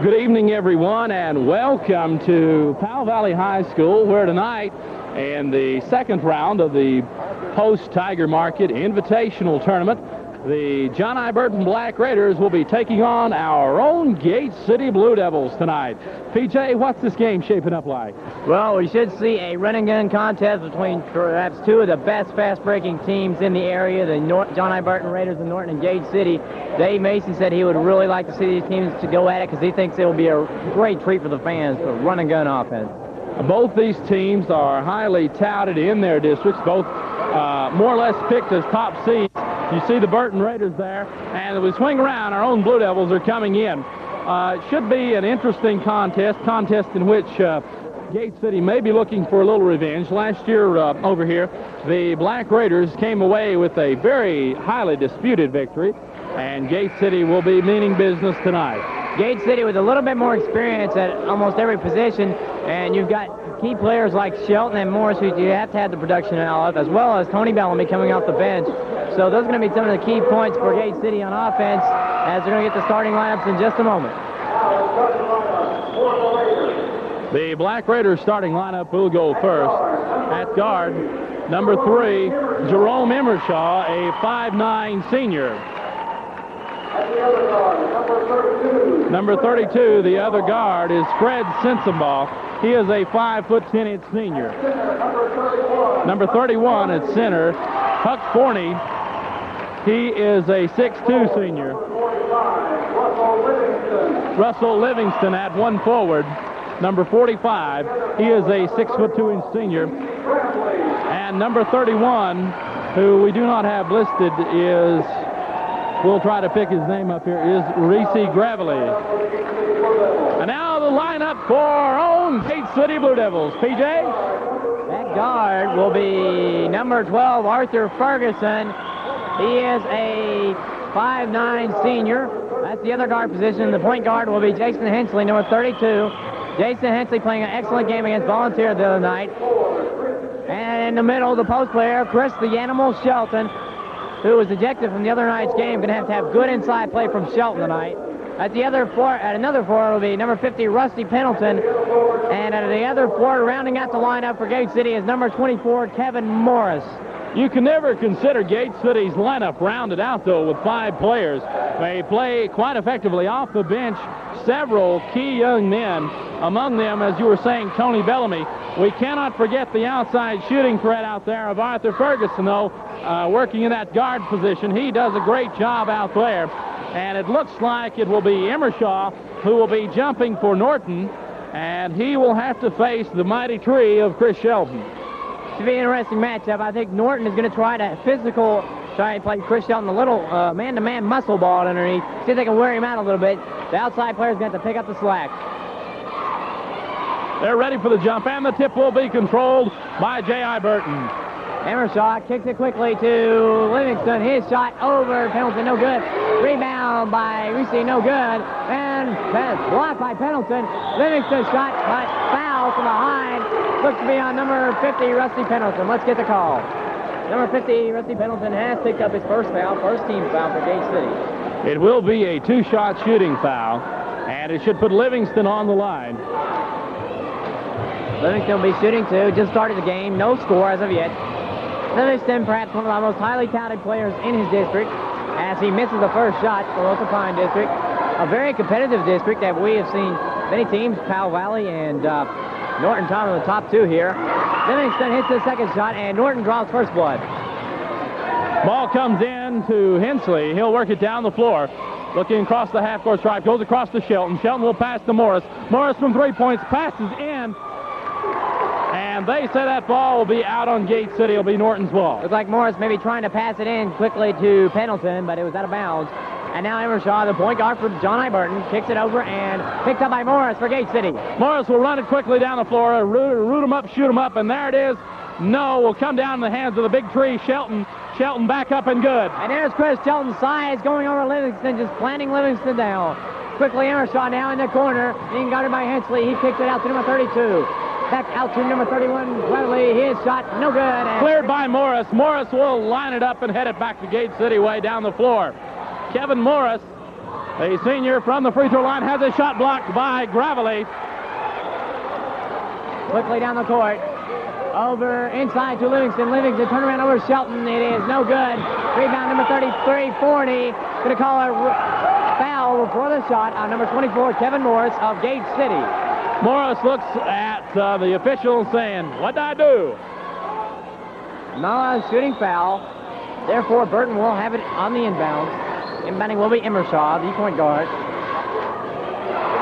Good evening, everyone, and welcome to Powell Valley High School, where tonight, in the second round of the post-Tiger Market Invitational Tournament, the John I. Burton Black Raiders will be taking on our own Gate City Blue Devils tonight. PJ, what's this game shaping up like? Well, we should see a run-and-gun contest between perhaps two of the best fast-breaking teams in the area, the John I. Burton Raiders of Norton and Gate City. Dave Mason said he would really like to see these teams to go at it because he thinks it will be a great treat for the fans for run-and-gun offense. Both these teams are highly touted in their districts, both more or less picked as top seeds. You see the Burton Raiders there, and as we swing around, our own Blue Devils are coming in. It should be an interesting contest in which Gate City may be looking for a little revenge. Last year over here, the Black Raiders came away with a very highly disputed victory, and Gate City will be meaning business tonight. Gate City with a little bit more experience at almost every position, and you've got key players like Shelton and Morris who you have to have the production out of, as well as Tony Bellamy coming off the bench. So those are going to be some of the key points for Gate City on offense as they're going to get the starting lineups in just a moment. The Black Raiders starting lineup will go first. At guard, number 3, Jerome Emershaw, a 5'9" senior. Number 32, the other guard, is Fred Sensenbaugh. He is a 5'10" senior. Number 31 at center, Huck Forney. He is a 6'2" senior. Russell Livingston at one forward. Number 45, he is a 6'2" senior. And number 31, who we do not have listed, is, we'll try to pick his name up here, is Reese Gravely. And now the lineup for our own Gate City Blue Devils. PJ? That guard will be number 12, Arthur Ferguson. He is a 5'9" senior. That's the other guard position. The point guard will be Jason Hensley, number 32. Jason Hensley playing an excellent game against Volunteer the other night. And in the middle, the post player, Chris the Animal Shelton, who was ejected from the other night's game. Going to have good inside play from Shelton tonight. At another forward will be number 50, Rusty Pendleton. And at the other forward, rounding out the lineup for Gate City, is number 24, Kevin Morris. You can never consider Gate City's lineup rounded out, though, with 5 players. They play quite effectively off the bench. Several key young men, among them, as you were saying, Tony Bellamy. We cannot forget the outside shooting threat out there of Arthur Ferguson, though, working in that guard position. He does a great job out there. And it looks like it will be Emershaw who will be jumping for Norton, and he will have to face the mighty tree of Chris Shelton. Should be an interesting matchup. I think Norton is going to try to try and play Chris Shelton a little man-to-man muscle ball underneath. See if they can wear him out a little bit. The outside player's going to have to pick up the slack. They're ready for the jump, and the tip will be controlled by J.I. Burton. Emershaw kicks it quickly to Livingston. His shot over Pendleton, no good. Rebound by Reese, no good. And blocked by Pendleton. Livingston shot, but foul from behind. Looks to be on number 50, Rusty Pendleton. Let's get the call. Number 50, Rusty Pendleton, has picked up his first foul, first team foul for Gate City. It will be a 2-shot shooting foul, and it should put Livingston on the line. Livingston will be shooting too. Just started the game. No score as of yet. Livingston, perhaps one of the most highly touted players in his district, as he misses the first shot for Local Pine District. A very competitive district that we have seen many teams, Powell Valley and Norton Tom are the top 2 here. Livingston hits the second shot, and Norton draws first blood. Ball comes in to Hensley. He'll work it down the floor. Looking across the half-court stripe, goes across to Shelton. Shelton will pass to Morris. Morris from 3 points, passes in. And they say that ball will be out on Gate City. It'll be Norton's ball. Looks like Morris maybe trying to pass it in quickly to Pendleton, but it was out of bounds. And now Emershaw, the point guard for John I. Burton, kicks it over and picked up by Morris for Gate City. Morris will run it quickly down the floor, root him up, shoot him up, and there it is. No, will come down in the hands of the big tree, Shelton. Shelton back up and good. And there's Chris Shelton's size going over Livingston, just planting Livingston down. Quickly, Emershaw now in the corner, being guarded by Hensley. He kicks it out to number 32. Back out to number 31, Weatherly. His shot, no good. And cleared by Morris. Morris will line it up and head it back to Gate City way down the floor. Kevin Morris The senior from the free throw line has a shot blocked by Gravely. Quickly down the court. Over inside to Livingston. Livingston turnaround over Shelton. It is no good. Rebound number 33, 40. Going to call a foul for the shot on number 24, Kevin Morris of Gate City. Morris looks at the official saying, "What'd I do?" No shooting foul. Therefore, Burton will have it on the inbound. Inbounding will be Emershaw, the point guard.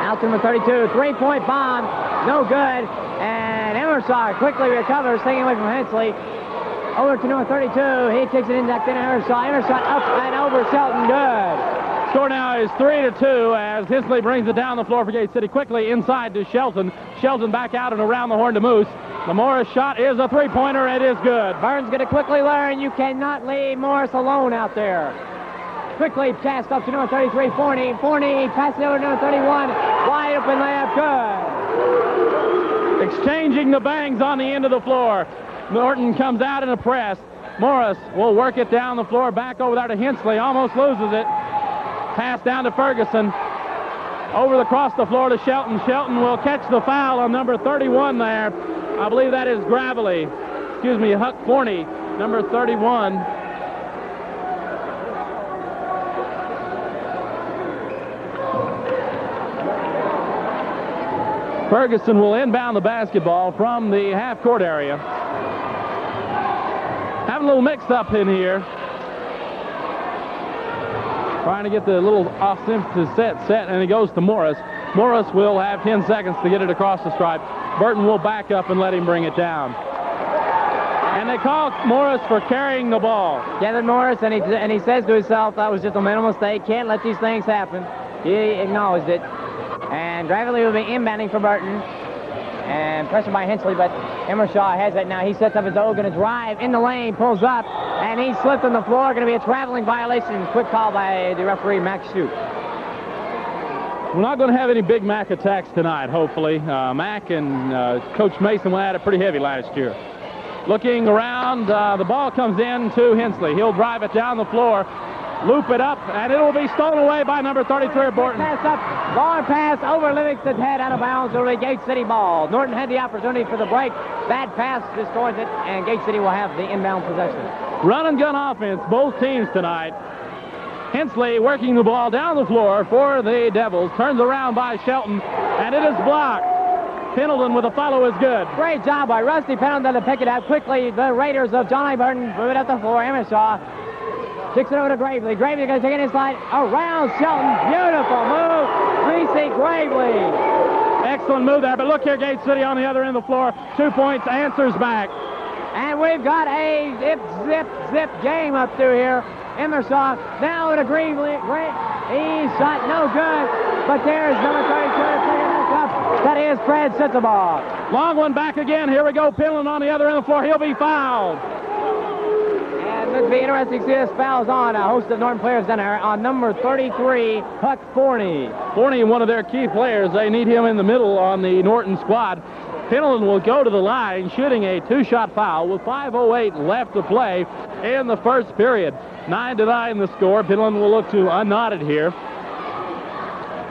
Out to number 32, three-point bomb. No good. And Emershaw quickly recovers, taking away from Hensley. Over to number 32. He takes it in back to Emershaw. Emershaw up and over Shelton. Good. Score now is 3-2 as Hensley brings it down the floor for Gate City. Quickly inside to Shelton. Shelton back out and around the horn to Moose. The Morris shot is a three-pointer. It is good. Burton's going to quickly learn you cannot leave Morris alone out there. Quickly passed up to number 33, Forney. Forney passes over to number 31. Wide open layup. Good. Exchanging the bangs on the end of the floor. Norton comes out in a press. Morris will work it down the floor. Back over there to Hensley. Almost loses it. Pass down to Ferguson. Over across the floor to Shelton. Shelton will catch the foul on number 31 there. I believe that is Gravely. Excuse me, Huck Forney, number 31. Ferguson will inbound the basketball from the half-court area. Having a little mix-up in here. Trying to get the little off-center set, and it goes to Morris. Morris will have 10 seconds to get it across the stripe. Burton will back up and let him bring it down. And they call Morris for carrying the ball. Kevin Morris, and he says to himself, that was just a mental mistake. Can't let these things happen. He acknowledged it. And Gravely will be inbounding for Burton. And pressured by Hensley, but Emershaw has it now. He sets up his own, going to drive in the lane, pulls up, and he slipped on the floor. Going to be a traveling violation. Quick call by the referee, Max Shute. We're not going to have any Big Mac attacks tonight, hopefully. Mac and Coach Mason went at it pretty heavy last year. Looking around, the ball comes in to Hensley. He'll drive it down the floor, loop it up, and it'll be stolen away by number 33, Burton. Pass up, long pass over Livingston's head, out of bounds over the Gate City ball. Norton had the opportunity for the break. Bad pass destroys it, and Gate City will have the inbound possession. Run and gun offense, both teams tonight. Hensley working the ball down the floor for the Devils. Turns around by Shelton, and it is blocked. Pendleton with a follow is good. Great job by Rusty Pendleton to pick it up quickly. The Raiders of Johnny Burton move it up the floor. Emershaw kicks it over to Gravely. Gravely going to take it inside around Shelton. Beautiful move. Reese Gravely. Excellent move there, but look here, Gate City on the other end of the floor. 2 points, answers back. And we've got a zip game up through here. Emershaw now to Gravely. He shot no good, but there's number 32. That is Fred Sitzeball. Long one back again. Here we go. Pendleton on the other end of the floor. He'll be fouled. And it'll be interesting to see this foul's on a host of Norton players down there on number 33, Huck Forney. Forney, one of their key players. They need him in the middle on the Norton squad. Pendleton will go to the line, shooting a two-shot foul with 5:08 left to play in the first period. 9-9 the score. Pendleton will look to unknot it here.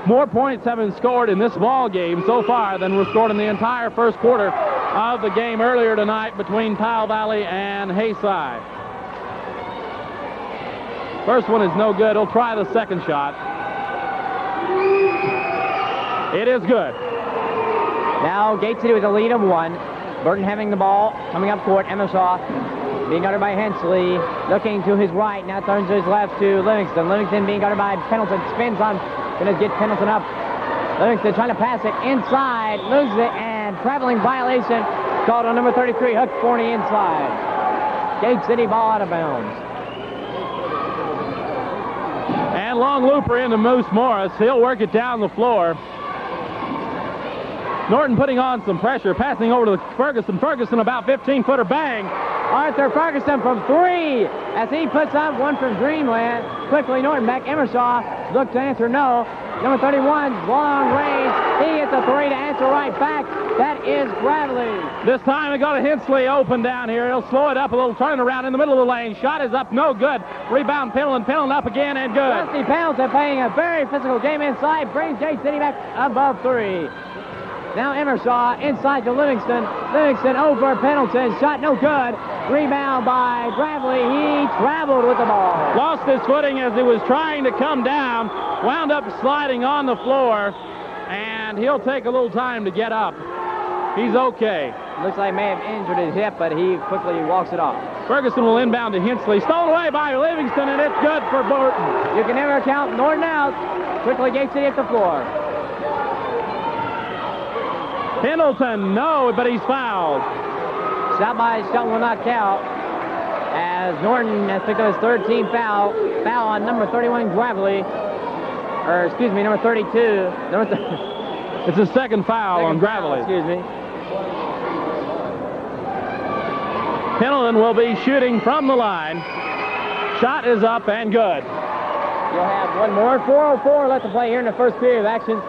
More points have been scored in this ball game so far than were scored in the entire first quarter of the game earlier tonight between Powell Valley and Hayside. First one is no good. He'll try the second shot. It is good. Now Gate City with a lead of 1. Burton having the ball, coming up court. Emershaw being guarded by Hensley. Looking to his right, now turns to his left to Livingston. Livingston being guarded by Pendleton. Spins on, going to get Pendleton up. Livingston trying to pass it inside, loses it, and traveling violation called on number 33, Huck Forney inside. Gate City ball out of bounds. And long looper into Moose Morris. He'll work it down the floor. Norton putting on some pressure, passing over to Ferguson. Ferguson about 15-footer, bang. Arthur Ferguson from 3 as he puts up one from Dreamland. Quickly Norton back. Emershaw looks to answer no. Number 31, long range. He hits a the three to answer right back. That is Gravely. This time we got a Hensley open down here. He'll slow it up a little, turn around in the middle of the lane. Shot is up, no good. Rebound, Pendleton up again, and good. Rusty Pendleton playing a very physical game inside, brings Gate City back above three. Now Emershaw inside to Livingston. Livingston over Pendleton. Shot no good. Rebound by Gravely. He traveled with the ball. Lost his footing as he was trying to come down. Wound up sliding on the floor. And he'll take a little time to get up. He's okay. Looks like he may have injured his hip, but he quickly walks it off. Ferguson will inbound to Hensley. Stolen away by Livingston, and it's good for Burton. You can never count Norton out. Quickly Gate City at the floor. Pendleton, no, but he's fouled. Shot by Shelton will not count as Norton has picked up his third team foul. Foul on number 31, Gravely. Or, excuse me, number 32. It's his second foul on Gravely. Excuse me. Pendleton will be shooting from the line. Shot is up and good. You'll have one more. 4:04 left to play here in the first period of action.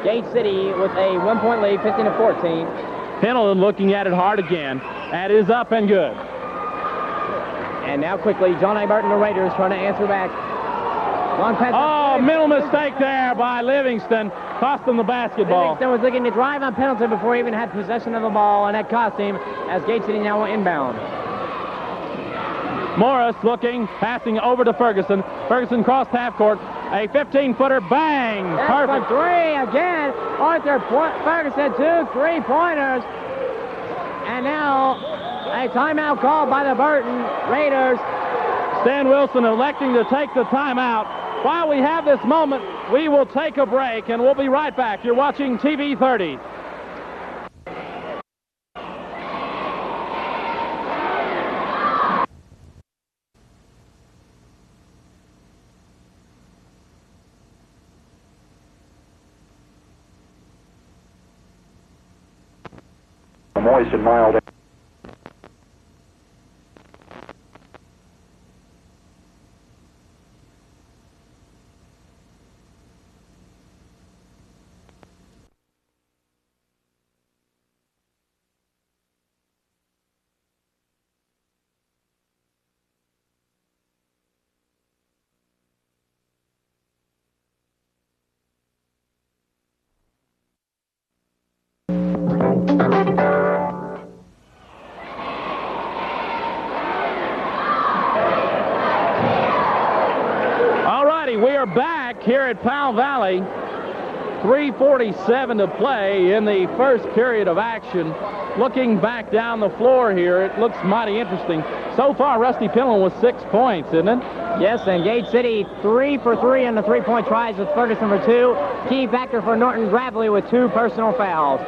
Gate City with a 1-point lead, 15-14. Pendleton looking at it hard again. That is up and good. And now quickly, John A. Burton, the Raiders, trying to answer back. Long pass. Oh, mental mistake there by Livingston. Cost him the basketball. Livingston was looking to drive on Pendleton before he even had possession of the ball, and that cost him as Gate City now will inbound. Morris looking, passing over to Ferguson. Ferguson crossed half court. A 15-footer, bang! That's Perfect. For three again. Arthur Ferguson, 2 3-pointers. And now a timeout called by the Burton Raiders. Stan Wilson electing to take the timeout. While we have this moment, we will take a break, and we'll be right back. You're watching TV 30. Moist and mild. We are back here at Powell Valley. 3:47 to play in the first period of action. Looking back down the floor here, it looks mighty interesting. So far, Rusty Pendleton with 6 points, isn't it? Yes, and Gate City 3 for 3 on the three-point tries with Ferguson for 2. Key factor for Norton Gravely with 2 personal fouls.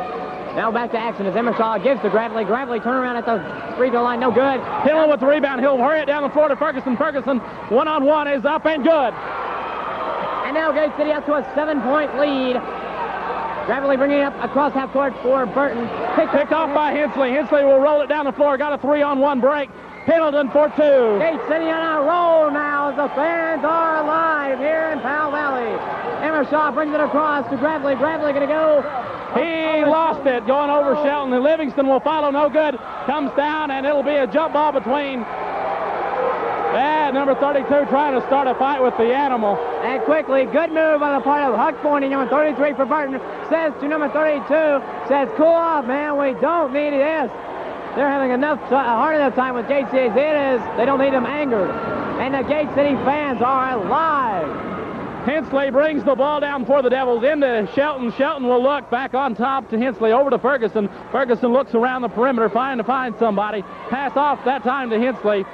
Now back to action as Emershaw gives to Gravely. Gravely turnaround at the free throw line, no good. Pendleton with the rebound. He'll hurry it down the floor to Ferguson. Ferguson, one-on-one is up and good. And now Gate City up to a 7-point lead. Gravely bringing it up across half court for Burton. Picked off by Hensley. Hensley will roll it down the floor. Got a 3-on-1 break. Pendleton for 2. Gate City on a roll now as the fans are alive here in Powell Valley. Emershaw brings it across to Gravely. Gravely going to go. He lost it going over Shelton. And Livingston will follow. No good. Comes down, and it'll be a jump ball between number 32 trying to start a fight with the animal. And quickly, good move on the part of Huck Forney, number 33 for Burton. Says to number 32, says, cool off, man. We don't need this. They're having a hard enough time with Gate City as it is. They don't need them angered. And the Gate City fans are alive. Hensley brings the ball down for the Devils into Shelton. Shelton will look back on top to Hensley over to Ferguson. Ferguson looks around the perimeter trying to find somebody. Pass off that time to Hensley.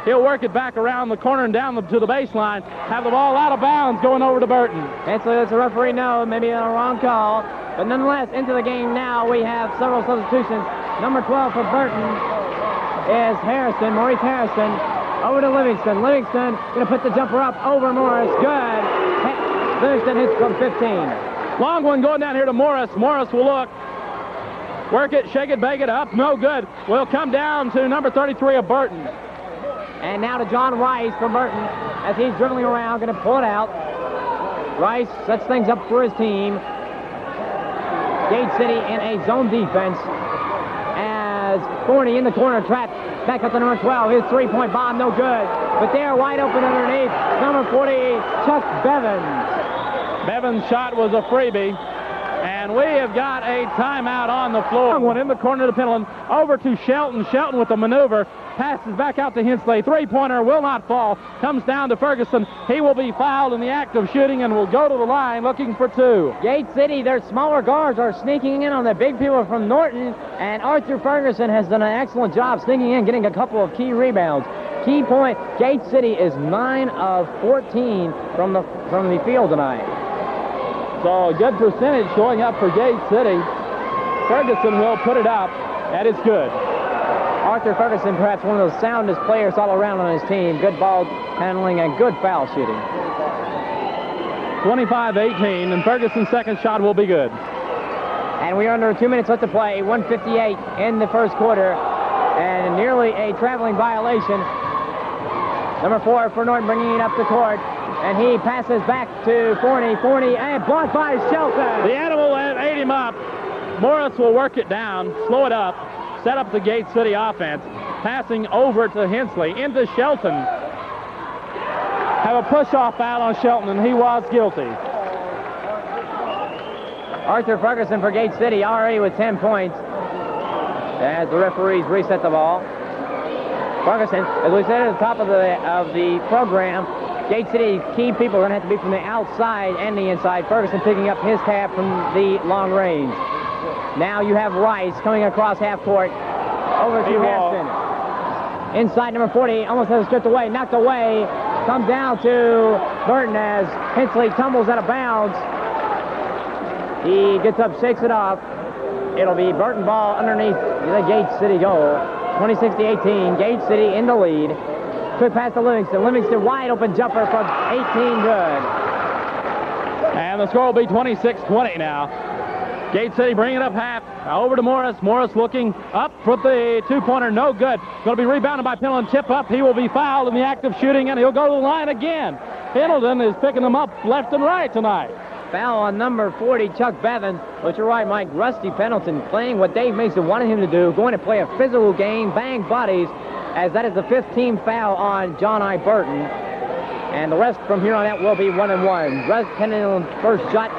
He'll work it back around the corner and down to the baseline. Have the ball out of bounds going over to Burton. Hensley lets the referee know, maybe a wrong call. But nonetheless, into the game now, we have several substitutions. Number 12 for Burton is Harrison, Maurice Harrison. Over to Livingston. Livingston going to put the jumper up over Morris. Good. Livingston hits from 15. Long one going down here to Morris. Morris will look. Work it, shake it, bake it up. No good. Will come down to number 33 of Burton. And now to John Rice from Burton as he's dribbling around, going to pull it out. Rice sets things up for his team. Gate City in a zone defense as Forney in the corner trapped. Back up to number 12. His three-point bomb, no good. But they're wide open underneath. Number 40, Chuck Bevins. Bevins' shot was a freebie. And we have got a timeout on the floor. One in the corner to Pendleton. Over to Shelton. Shelton with the maneuver. Passes back out to Hensley. Three-pointer will not fall. Comes down to Ferguson. He will be fouled in the act of shooting and will go to the line looking for two. Gate City, their smaller guards are sneaking in on the big people from Norton. And Arthur Ferguson has done an excellent job sneaking in, getting a couple of key rebounds. Key point, Gate City is 9 of 14 from the field tonight. So a good percentage showing up for Gate City. Ferguson will put it up, and it's good. Arthur Ferguson, perhaps one of the soundest players all around on his team. Good ball handling and good foul shooting. 25-18, and Ferguson's second shot will be good. And we are under 2 minutes left to play. 1:58 in the first quarter, and nearly a traveling violation. Number 4 for Norton bringing it up the court. And he passes back to Forney. Forney, and blocked by Shelton. The animal ate him up. Morris will work it down, slow it up, set up the Gate City offense. Passing over to Hensley, into Shelton. Have a push-off foul on Shelton, and he was guilty. Arthur Ferguson for Gate City already with 10 points as the referees reset the ball. Ferguson, as we said at the top of the program, Gate City key people are going to have to be from the outside and the inside. Ferguson picking up his tab from the long range. Now you have Rice coming across half court over to Hampton. Inside number 40, almost has it stripped away, knocked away. Comes down to Burton as Hensley tumbles out of bounds. He gets up, shakes it off. It'll be Burton ball underneath the Gate City goal. 26-18, Gate City in the lead. Quick pass to Livingston. Livingston wide open jumper from 18, good. And the score will be 26-20 now. Gate City bringing it up half. Over to Morris. Morris looking up for the two-pointer. No good. Going to be rebounded by Pendleton. Tip up. He will be fouled in the act of shooting, and he'll go to the line again. Pendleton is picking them up left and right tonight. Foul on number 40, Chuck Bevins. But you're right, Mike. Rusty Pendleton playing what Dave Mason wanted him to do, going to play a physical game, bang bodies, as that is the 5th team foul on John I. Burton. And the rest from here on out will be 1-1. Russ Pendleton's first shot,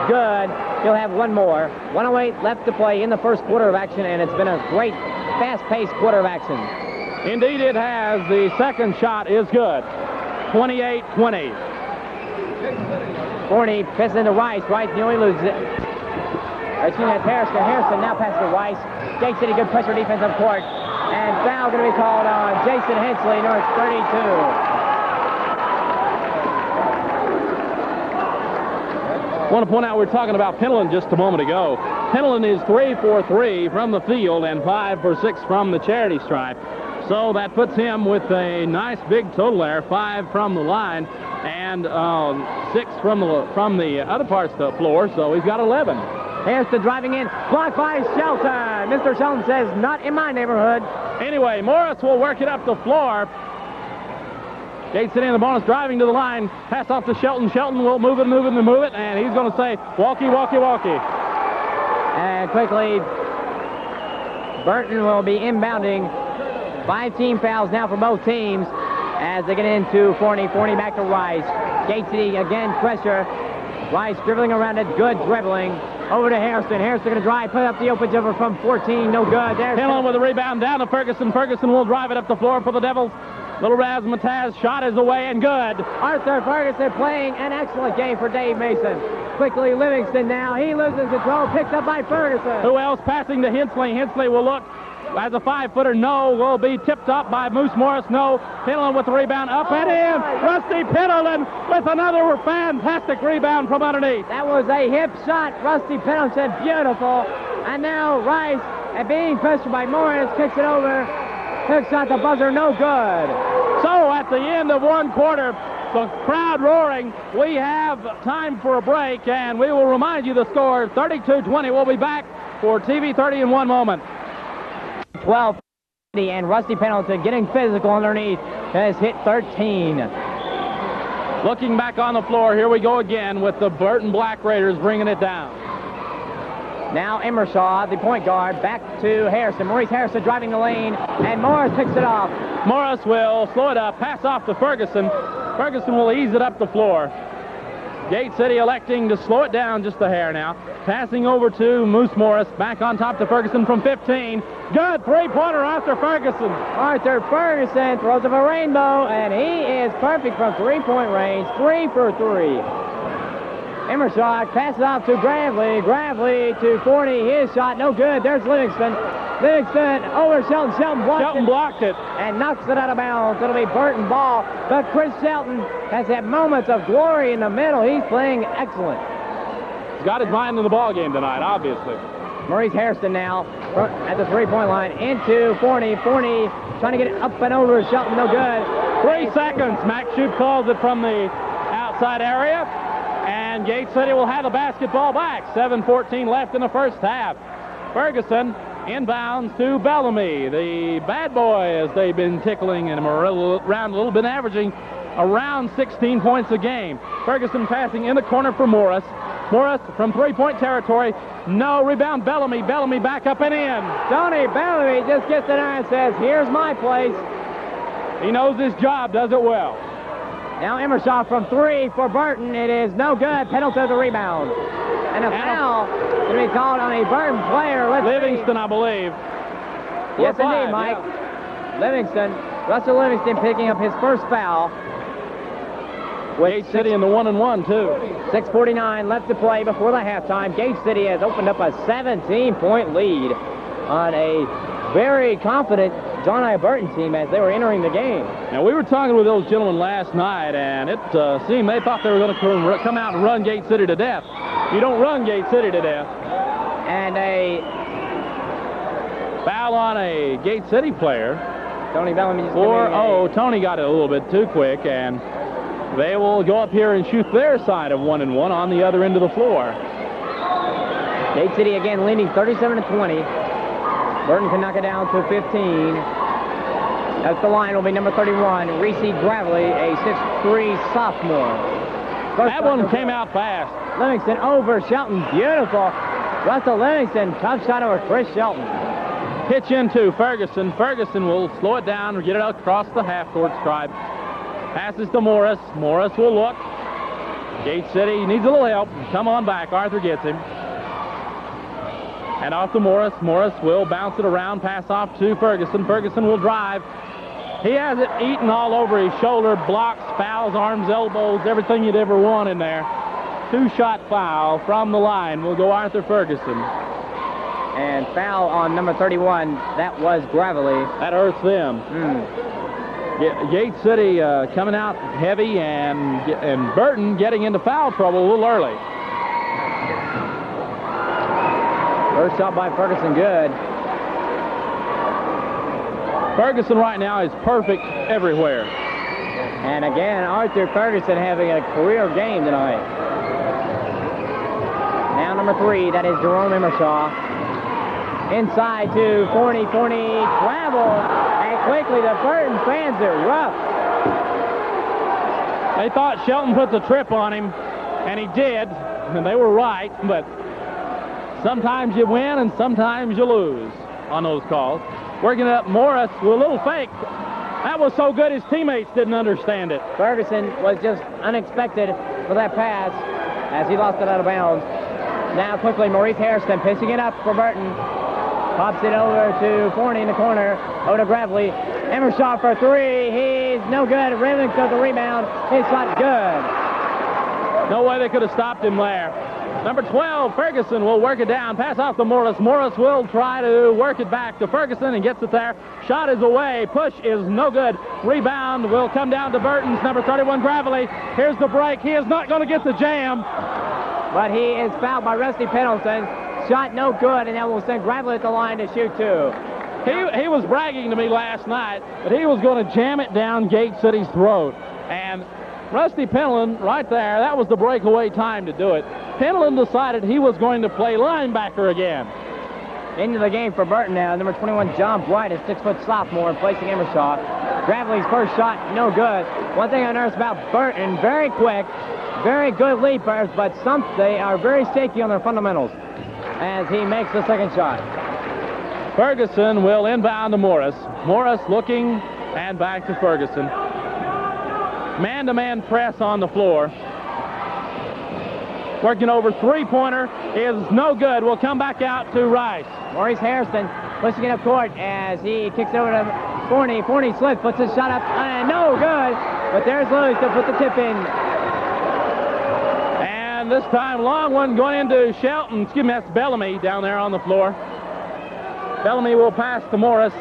good. He'll have one more. 1:08 left to play in the first quarter of action, and it's been a great, fast-paced quarter of action. Indeed it has. The second shot is good. 28-20. Forney passes into Rice. Rice nearly loses it. Excuse me, Harrison. Harrison now passes to Rice. Gate City, good pressure defense up court. And foul going to be called on Jason Hensley, number 32. I want to point out we were talking about Pendleton just a moment ago. Pendleton is 3 for 3 from the field and 5 for 6 from the charity stripe. So that puts him with a nice big total there, 5 from the line and 6 from the other parts of the floor. So he's got 11. Harrison driving in, blocked by Shelton. Mr. Shelton says, not in my neighborhood. Anyway, Morris will work it up the floor. Gate City in the bonus, driving to the line. Pass off to Shelton. Shelton will move it, and he's going to say, walkie, walkie, walkie. And quickly, Burton will be inbounding. 5 team fouls now for both teams as they get into Forney. Forney back to Rice. Gate City again, pressure. Rice dribbling around it, good dribbling. Over to Harrison. Harrison going to drive, put up the open jumper from 14, no good. There's Pendleton with a rebound down to Ferguson. Ferguson will drive it up the floor for the Devils. Little Razzmatazz shot is away and good. Arthur Ferguson playing an excellent game for Dave Mason. Quickly, Livingston now. He loses control, picked up by Ferguson. Who else passing to Hensley? Hensley will look as a 5-footer. No, will be tipped up by Moose Morris. No. Pendleton with the rebound up and in. Rusty Pendleton with another fantastic rebound from underneath. That was a hip shot. Rusty Pendleton, beautiful. And now Rice, being pressured by Morris, kicks it over. Hook shot the buzzer, no good. So at the end of one quarter, the crowd roaring. We have time for a break, and we will remind you the score, 32-20. We'll be back for TV 30 in one moment. 12, and Rusty Pendleton getting physical underneath has hit 13. Looking back on the floor, here we go again with the Burton Black Raiders bringing it down. Now Emershaw, the point guard, back to Harrison. Maurice Harrison driving the lane, and Morris picks it off. Morris will slow it up, pass off to Ferguson. Ferguson will ease it up the floor. Gate City electing to slow it down just a hair now. Passing over to Moose Morris, back on top to Ferguson from 15. Good three-pointer after Ferguson. Arthur Ferguson throws up a rainbow, and he is perfect from three-point range. 3 for 3. Emershaw passes off to Gravely. Gravely to 40. His shot no good. There's Livingston. Livingston over Shelton. Shelton blocked it and knocks it out of bounds. It'll be Burton ball. But Chris Shelton has had moments of glory in the middle. He's playing excellent. He's got his mind in the ball game tonight, obviously. Maurice Harrison now at the three-point line into Forney. Forney trying to get it up and over Shelton. No good. 3 seconds. Max Shoup calls it from the outside area. And Gate City will have the basketball back. 7:14 left in the first half. Ferguson inbounds to Bellamy. The bad boy, as they've been tickling him around a little bit, averaging around 16 points a game. Ferguson passing in the corner for Morris. Morris from three-point territory. No rebound. Bellamy. Bellamy back up and in. Tony Bellamy just gets it there and says, here's my place. He knows his job, does it well. Now Emershaw from 3 for Burton. It is no good. Penalty of the rebound. And a foul to be called on a Burton player. Livingston, I believe. Yes, indeed, Mike. Yeah. Livingston. Russell Livingston picking up his first foul. Gate City in the 1-and-1, too. 6:49 left to play before the halftime. Gate City has opened up a 17-point lead on a very confident John I. Burton team as they were entering the game. Now, we were talking with those gentlemen last night, and it seemed they thought they were going to come out and run Gate City to death. You don't run Gate City to death. And a foul on a Gate City player. Tony Bellamy. Tony got it a little bit too quick, and they will go up here and shoot their side of 1-and-1 on the other end of the floor. Gate City again leading 37-20. Burton can knock it down to 15. At the line will be number 31, Reese Gravely, a 6'3 sophomore. That one came out fast. Livingston over Shelton. Beautiful. Russell Livingston, tough shot over Chris Shelton. Pitch into Ferguson. Ferguson will slow it down and get it across the half-court stripe. Passes to Morris. Morris will look. Gate City needs a little help. Come on back. Arthur gets him. And off to Morris. Morris will bounce it around, pass off to Ferguson. Ferguson will drive. He has it eaten all over his shoulder, blocks, fouls, arms, elbows, everything you'd ever want in there. 2-shot foul from the line will go Arthur Ferguson. And foul on number 31. That was Gravely. That hurts them. Gate City coming out heavy, and Burton getting into foul trouble a little early. First shot by Ferguson, good. Ferguson right now is perfect everywhere. And again, Arthur Ferguson having a career game tonight. Now number 3, that is Jerome Emershaw. Inside to Forney. Forney travel, and quickly the Burton fans are rough. They thought Shelton put the trip on him, and he did, and they were right, but sometimes you win and sometimes you lose on those calls. Working it up, Morris with a little fake. That was so good his teammates didn't understand it. Ferguson was just unexpected for that pass as he lost it out of bounds. Now quickly Maurice Harrison pitching it up for Burton. Pops it over to Forney in the corner. Over to Gravely. Emershaw for 3. He's no good. Livingston the rebound. His shot good. No way they could have stopped him there. Number 12, Ferguson will work it down. Pass off to Morris. Morris will try to work it back to Ferguson and gets it there. Shot is away. Push is no good. Rebound will come down to Burton's number 31, Gravely. Here's the break. He is not going to get the jam. But he is fouled by Rusty Pendleton. Shot no good, and that will send Gravely at the line to shoot 2. He was bragging to me last night that he was going to jam it down Gate City's throat. And Rusty Pendleton, right there, that was the breakaway time to do it. Pendleton decided he was going to play linebacker again. Into the game for Burton now. Number 21, John Bright, a 6-foot sophomore, replacing Emershaw. Gravely's first shot, no good. One thing I noticed about Burton, very quick, very good leapers, but they are very shaky on their fundamentals. as he makes the second shot. Ferguson will inbound to Morris. Morris looking and back to Ferguson. Man-to-man press on the floor. Working over three-pointer is no good. Will come back out to Rice. Maurice Hairston pushing it up court as he kicks it over to Forney. Forney slips, puts his shot up, and no good. But there's Lewis to put the tip in. And this time, long one going into Shelton. Excuse me, that's Bellamy down there on the floor. Bellamy will pass to Morris.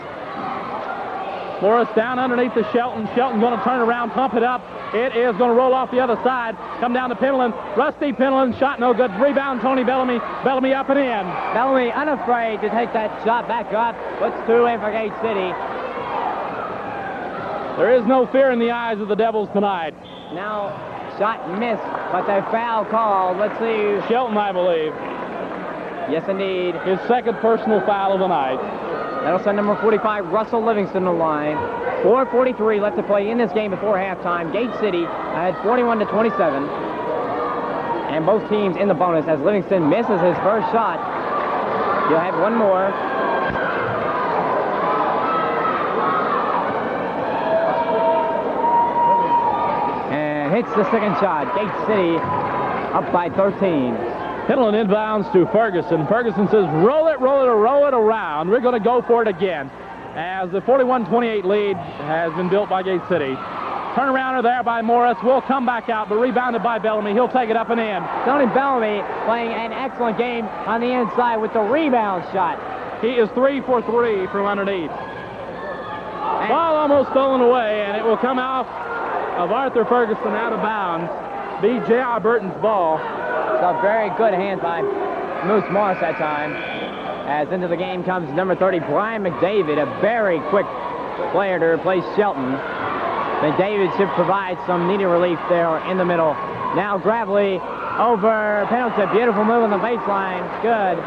Morris down underneath the Shelton. Shelton going to turn around, pump it up. It is going to roll off the other side. Come down to Penland. Rusty Penland, shot no good. Rebound, Tony Bellamy. Bellamy up and in. Bellamy unafraid to take that shot back up. Puts two in for Gate City. There is no fear in the eyes of the Devils tonight. Now, shot missed, but they foul called. Let's see. Shelton, I believe. Yes, indeed. His second personal foul of the night. That'll send number 45, Russell Livingston, to the line. 4:43 left to play in this game before halftime. Gate City at 41-27. And both teams in the bonus as Livingston misses his first shot. He'll have one more. And hits the second shot. Gate City up by 13. Penland inbounds to Ferguson. Ferguson says, roll it around. We're going to go for it again. As the 41-28 lead has been built by Gate City. Turnarounder there by Morris. Will come back out, but rebounded by Bellamy. He'll take it up and in. Tony Bellamy playing an excellent game on the inside with the rebound shot. He is 3 for 3 from underneath. Ball almost stolen away, and it will come out of Arthur Ferguson out of bounds. Be J.R. Burton's ball. A very good hand by Moose Morris that time. As into the game comes number 30, Brian McDavid, a very quick player to replace Shelton. McDavid should provide some needed relief there in the middle. Now Gravely over Pendleton. Beautiful move on the baseline. Good.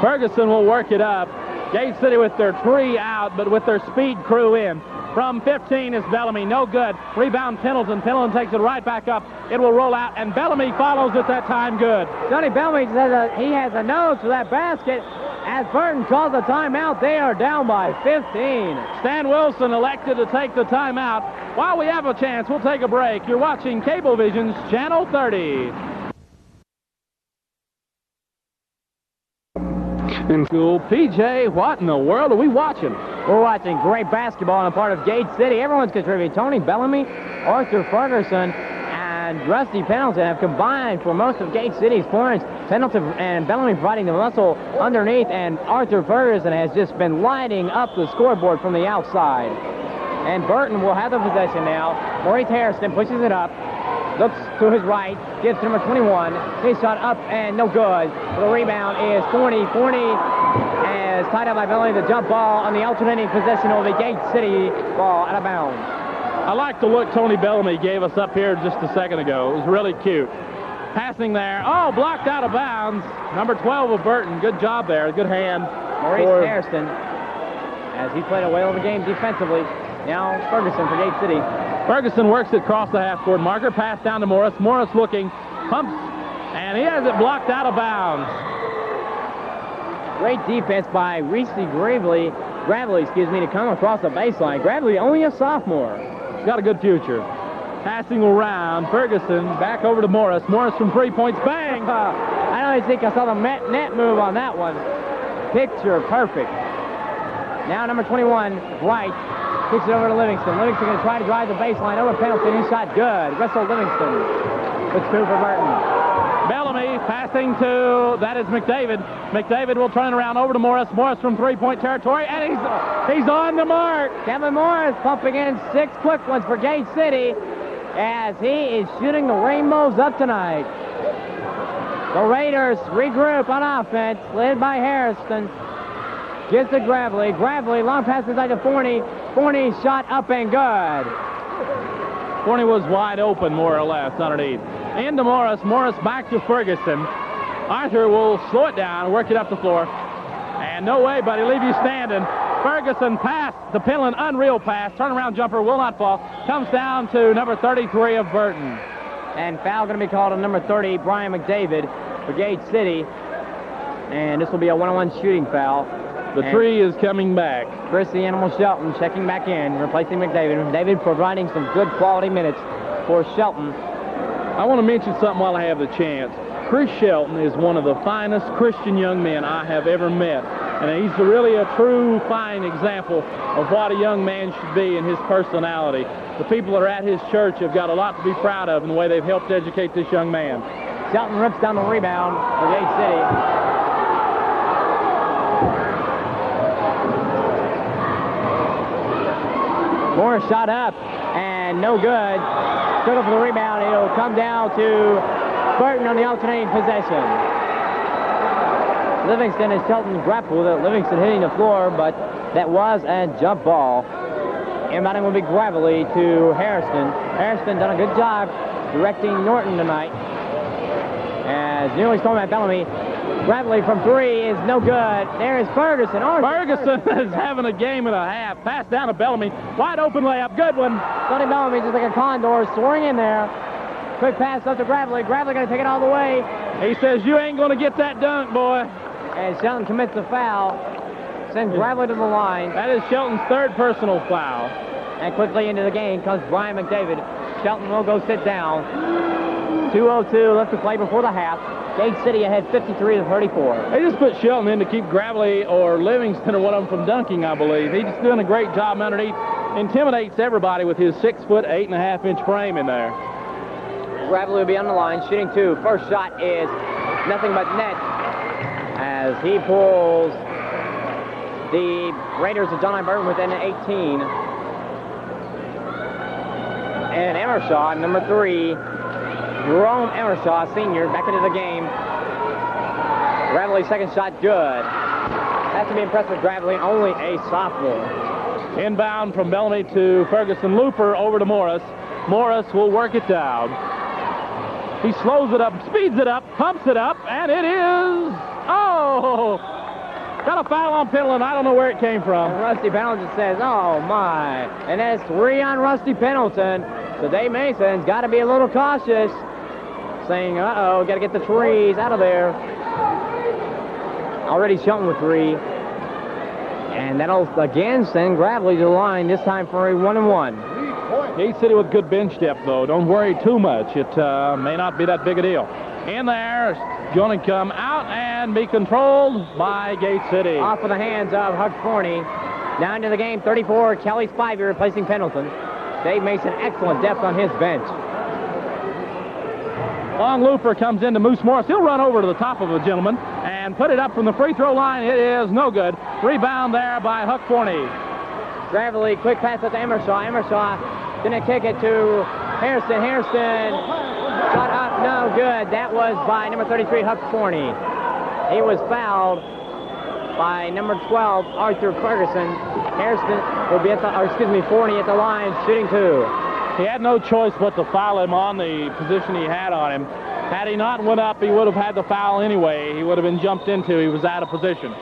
Ferguson will work it up. Gate City with their three out, but with their speed crew in. From 15 is Bellamy, no good. Rebound Pendleton. Pendleton takes it right back up. It will roll out, and Bellamy follows it that time good. Tony Bellamy says he has a nose for that basket. As Burton calls the timeout, they are down by 15. Stan Wilson elected to take the timeout. While we have a chance, we'll take a break. You're watching Cablevision's Channel 30. In school, PJ, what in the world are we watching? We're watching great basketball on the part of Gate City. Everyone's contributing. Tony Bellamy, Arthur Ferguson, and Rusty Pendleton have combined for most of Gate City's points. Pendleton and Bellamy providing the muscle underneath, and Arthur Ferguson has just been lighting up the scoreboard from the outside. And Burton will have the possession now. Maurice Hairston pushes it up. Looks to his right, gives to number 21. His shot up and no good. The rebound is 40. As tied up by Bellamy, the jump ball on the alternating possession of the Gate City ball out of bounds. I like the look Tony Bellamy gave us up here just a second ago. It was really cute. Passing there. Oh, blocked out of bounds. Number 12 of Burton. Good job there. Good hand. Maurice Hairston, as he played a whale of a game defensively. Now Ferguson for Gate City. Ferguson works it across the half-court marker. Pass down to Morris. Morris looking. Pumps. And he has it blocked out of bounds. Great defense by Reese Gravely, to come across the baseline. Gravely only a sophomore. He's got a good future. Passing around. Ferguson back over to Morris. Morris from 3 points. Bang! I don't even think I saw the net move on that one. Picture perfect. Now number 21, Bright, kicks it over to Livingston. Livingston going to try to drive the baseline over Pendleton. His shot good. Russell Livingston. Puts two for Burton. Bellamy passing to, that is McDavid. McDavid will turn around over to Morris. Morris from three-point territory, and he's on the mark. Kevin Morris pumping in 6 quick ones for Gate City as he is shooting the rainbows up tonight. The Raiders regroup on offense, led by Hairston. Gives to Gravely. Gravely, long pass inside to Forney. Forney shot up and good. Forney was wide open, more or less, underneath. Into Morris. Morris back to Ferguson. Arthur will slow it down, work it up the floor. And no way, buddy, leave you standing. Ferguson pass to Penland, unreal pass. Turnaround jumper will not fall. Comes down to number 33 of Burton. And foul going to be called on number 30, Brian McDavid. for Gate City. And this will be a one-on-one shooting foul. The tree is coming back. Chris the Animal Shelton checking back in, replacing McDavid. McDavid providing some good quality minutes for Shelton. I want to mention something while I have the chance. Chris Shelton is one of the finest Christian young men I have ever met. And he's really a true fine example of what a young man should be in his personality. The people that are at his church have got a lot to be proud of in the way they've helped educate this young man. Shelton rips down the rebound for Gate City. Morris shot up and no good. Took up for the rebound. It'll come down to Burton on the alternating possession. Livingston and Shelton grappled. Livingston hitting the floor, but that was a jump ball. Inbounding will be Gravely to Harrison. Harrison done a good job directing Norton tonight. As nearly stormed at Bellamy. Gravely from three is no good. There is Ferguson. Ferguson is having a game and a half. Pass down to Bellamy. Wide open layup. Good one. Sonny Bellamy just like a condor soaring in there. Quick pass up to Gravely. Gravely going to take it all the way. He says, you ain't going to get that dunk, boy. And Shelton commits the foul. Sends Gravely to the line. That is Shelton's third personal foul. And quickly into the game comes Brian McDavid. Shelton will go sit down. 2:02 left to play before the half. Gate City ahead 53-34. They just put Shelton in to keep Gravely or Livingston or one of them from dunking, I believe. He's just doing a great job underneath. Intimidates everybody with his 6 foot, 8.5 inch frame in there. Gravely will be on the line, shooting two. First shot is nothing but net as he pulls the Raiders of John I. Burton within 18. And Emershaw, number 3, Jerome Emershaw, senior, back into the game. Gravely's second shot, good. Has to be impressed with Gravely, only a sophomore. Inbound from Bellamy to Ferguson. Looper over to Morris. Morris will work it down. He slows it up, speeds it up, pumps it up, and it is... Oh! Got a foul on Pendleton. I don't know where it came from. And Rusty Pendleton says, oh, my. And that's 3 on Rusty Pendleton. So Dave Mason's got to be a little cautious, saying, uh-oh, got to get the trees out of there. Already Shelton with 3. And that'll, again, send Gravely to the line, this time for a 1-and-1. Gate City with good bench depth, though. Don't worry too much. It may not be that big a deal. In there, going to come out and be controlled by Gate City. Off of the hands of Huck Forney. Down to the game, 34, Kelly Spivey replacing Pendleton. Dave Mason, excellent depth on his bench. Long looper comes into Moose Morris. He'll run over to the top of the gentleman and put it up from the free throw line. It is no good. Rebound there by Huck Forney. Gravely, quick pass up to Emershaw. Emershaw gonna kick it to Harrison. Harrison shot up, no good. That was by number 33, Huck Forney. He was fouled by number 12, Arthur Ferguson. Harrison will be at the, Forney at the line, shooting 2. He had no choice but to foul him on the position he had on him. Had he not went up, he would have had the foul anyway. He would have been jumped into. He was out of position.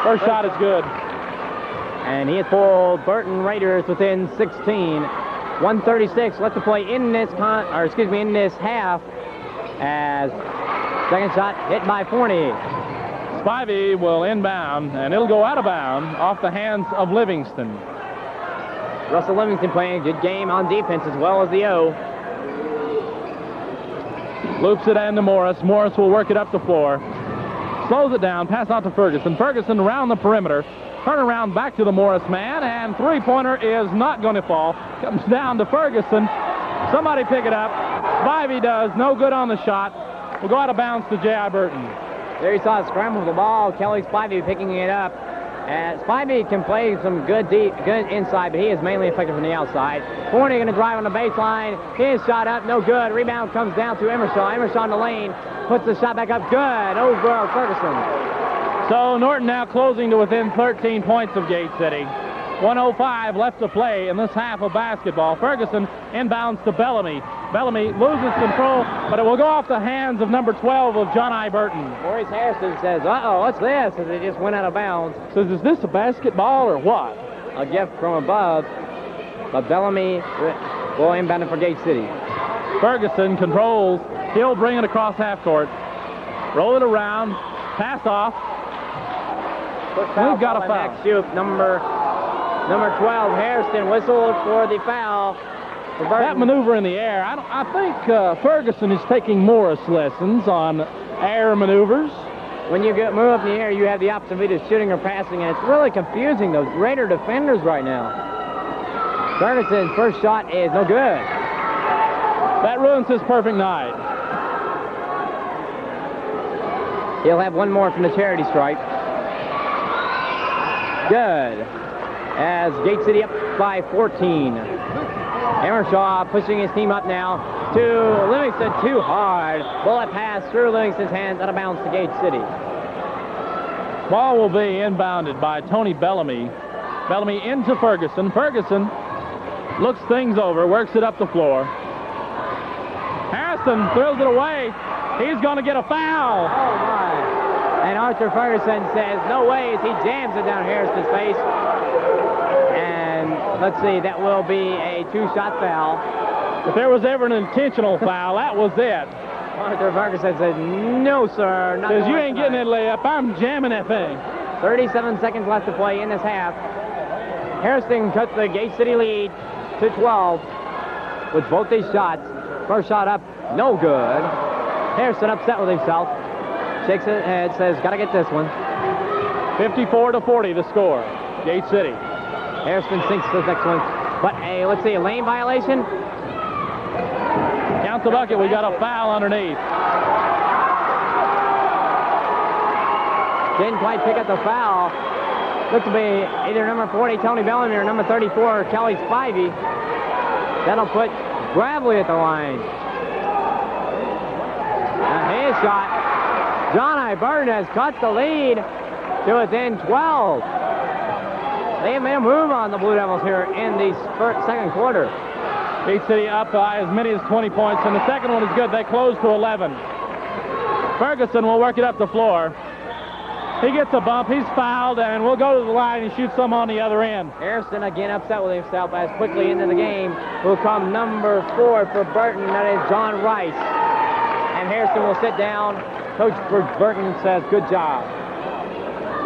First shot is good. And he has pulled Burton Raiders within 16. 1:36 left to play in this in this half. As second shot hit by Forney. Spivey will inbound, and it'll go out of bounds off the hands of Livingston. Russell Livingston playing a good game on defense as well as the O. Loops it into Morris. Morris will work it up the floor. Slows it down, pass out to Ferguson. Ferguson around the perimeter. Turn around back to the Morris man, and three-pointer is not going to fall. Comes down to Ferguson. Somebody pick it up. Spivey does. No good on the shot. Will go out of bounds to J.I. Burton. There you saw a scramble for the ball. Kelly Spivey picking it up. And Spivey can play some good inside, but he is mainly effective from the outside. Forney going to drive on the baseline. His shot up, no good. Rebound comes down to Emershaw. Emershaw in the lane. Puts the shot back up. Good over Ferguson. So Norton now closing to within 13 points of Gate City. 1:05 left to play in this half of basketball. Ferguson inbounds to Bellamy. Bellamy loses control, but it will go off the hands of number 12 of John I. Burton. Maurice Harrison says, uh-oh, what's this? As it just went out of bounds. Says, is this a basketball or what? A gift from above, but Bellamy will inbound it for Gate City. Ferguson controls. He'll bring it across half court. Roll it around. Pass off. We've got a foul. Next shoot, number 12, Harrison, whistled for the foul. That maneuver in the air, I think Ferguson is taking Morris lessons on air maneuvers. When you move up in the air, you have the option of either shooting or passing, and it's really confusing those Raider defenders right now. Ferguson's first shot is no good. That ruins his perfect night. He'll have one more from the charity stripe. Good. As Gate City up by 14. Emershaw pushing his team up now to Livingston, too hard. Bullet pass through Livingston's hands, out of bounds to Gate City. Ball will be inbounded by Tony Bellamy. Bellamy into Ferguson. Ferguson looks things over, works it up the floor. Harrison throws it away. He's going to get a foul. Oh, my. And Arthur Ferguson says, no way, as he jams it down Harrison's face. And let's see, that will be a two-shot foul. If there was ever an intentional foul, that was it. Arthur Ferguson said, no, sir. Says, you ain't getting that layup. I'm jamming that thing. 37 seconds left to play in this half. Harrison cuts the Gate City lead to 12 with both these shots. First shot up, no good. Harrison upset with himself. Shakes his head, says, got to get this one. 54-40 the score. Gate City. Harrison sinks the next one. But let's see, a lane violation. Count the bucket. We got a foul underneath. Didn't quite pick up the foul. Looks to be either number 40, Tony Bellamy, or number 34, Kelly Spivey. That'll put Gravely at the line. His shot. John I. Burton has cut the lead to within 12. They have made a move on the Blue Devils here in the second quarter. Gate City up by as many as 20 points, and the second one is good. They close to 11. Ferguson will work it up the floor. He gets a bump. He's fouled, and we'll go to the line and shoot some on the other end. Harrison again upset with himself as quickly into the game will come number 4 for Burton. That is John Rice. And Harrison will sit down. Coach Burton says, good job.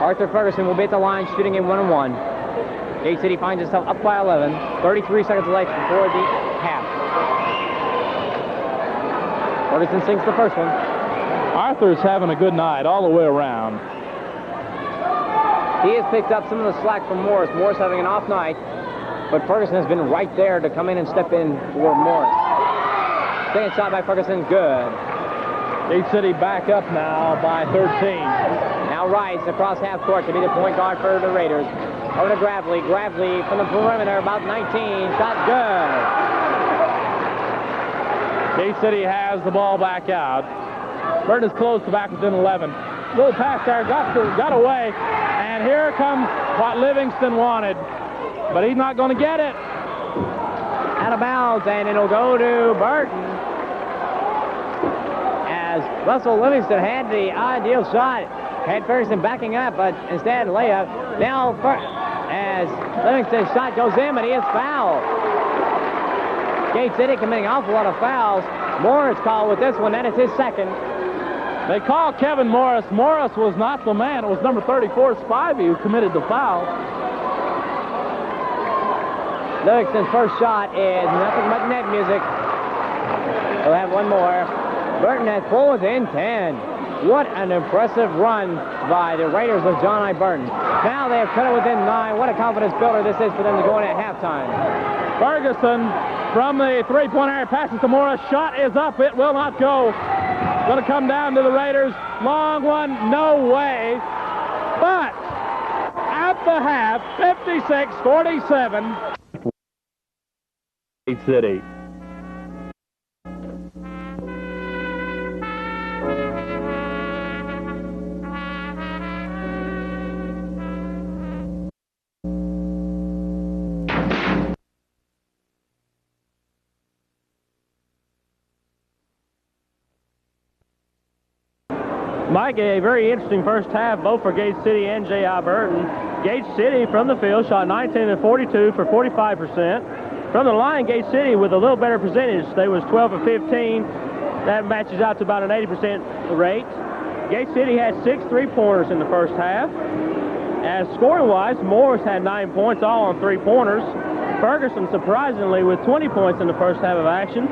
Arthur Ferguson will be at the line shooting a 1-on-1. Gate City finds itself up by 11. 33 seconds left before the half. Ferguson sinks the first one. Arthur's having a good night all the way around. He has picked up some of the slack from Morris. Morris having an off night, but Ferguson has been right there to come in and step in for Morris. Second shot by Ferguson, good. Gate City back up now by 13. Now Rice across half court to be the point guard for the Raiders. Over to Gravely. Gravely from the perimeter, about 19. Shot good. Gate City has the ball back out. Burton is close to back within 11. Little pass there, got away. And here comes what Livingston wanted. But he's not going to get it. Out of bounds, and it'll go to Burton. As Russell Livingston had the ideal shot. Had Ferguson backing up, but instead layup. Now as Livingston's shot goes in, but he is fouled. Gate City committing an awful lot of fouls. Morris called with this one. That is his second. They called Kevin Morris. Morris was not the man. It was number 34, Spivey, who committed the foul. Livingston's first shot is nothing but net music. We'll have one more. Burton has pulled within 10. What an impressive run by the Raiders of John I. Burton. Now they have cut it within 9. What a confidence builder this is for them to go in at halftime. Ferguson from the three-point area passes to Morris. Shot is up. It will not go. Going to come down to the Raiders. Long one, no way. But at the half, 56-47. Gate City. Mike, a very interesting first half, both for Gate City and J.I. Burton. Gate City from the field shot 19 of 42 for 45%. From the line, Gate City with a little better percentage. They was 12 of 15. That matches out to about an 80% rate. Gate City had 6 3-pointers in the first half. As scoring-wise, Morris had 9 points, all on 3-pointers. Ferguson, surprisingly, with 20 points in the first half of action.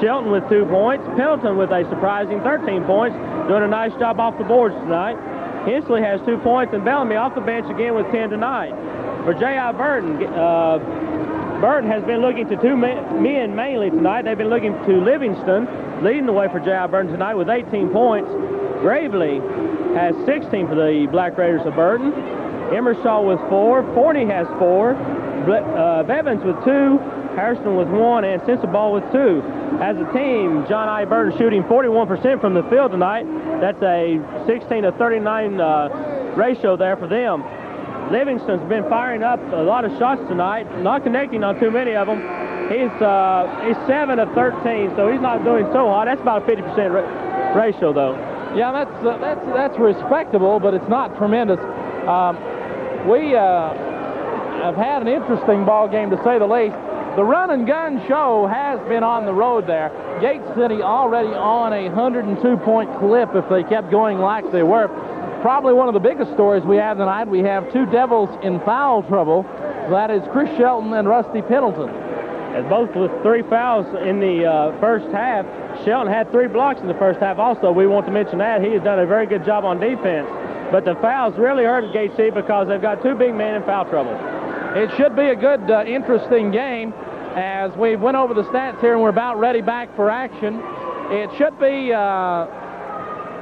Shelton with 2 points. Pendleton with a surprising 13 points, doing a nice job off the boards tonight. Hensley has 2 points, and Bellamy off the bench again with 10 tonight. For J.I. Burton, Burton has been looking to 2 men mainly tonight. They've been looking to Livingston, leading the way for J.I. Burton tonight with 18 points. Gravely has 16 for the Black Raiders of Burton. Emershaw with 4. Forney has 4. Bevins with 2. Harrison with 1, and Sensabaugh with 2. As a team, John I. Burton shooting 41% from the field tonight. That's a 16 to 39 ratio there for them. Livingston's been firing up a lot of shots tonight, not connecting on too many of them. He's 7 of 13, so he's not doing so hot. That's about a 50% ratio, though. Yeah, that's respectable, but it's not tremendous. We have had an interesting ball game, to say the least. The run and gun show has been on the road there. Gate City already on a 102-point clip if they kept going like they were. Probably one of the biggest stories we have tonight. We have 2 Devils in foul trouble. That is Chris Shelton and Rusty Pendleton. As both with 3 fouls in the first half. Shelton had 3 blocks in the first half also. We want to mention that. He has done a very good job on defense. But the fouls really hurt Gate City because they've got 2 big men in foul trouble. It should be a good, interesting game. As we went over the stats here and we're about ready back for action, it should be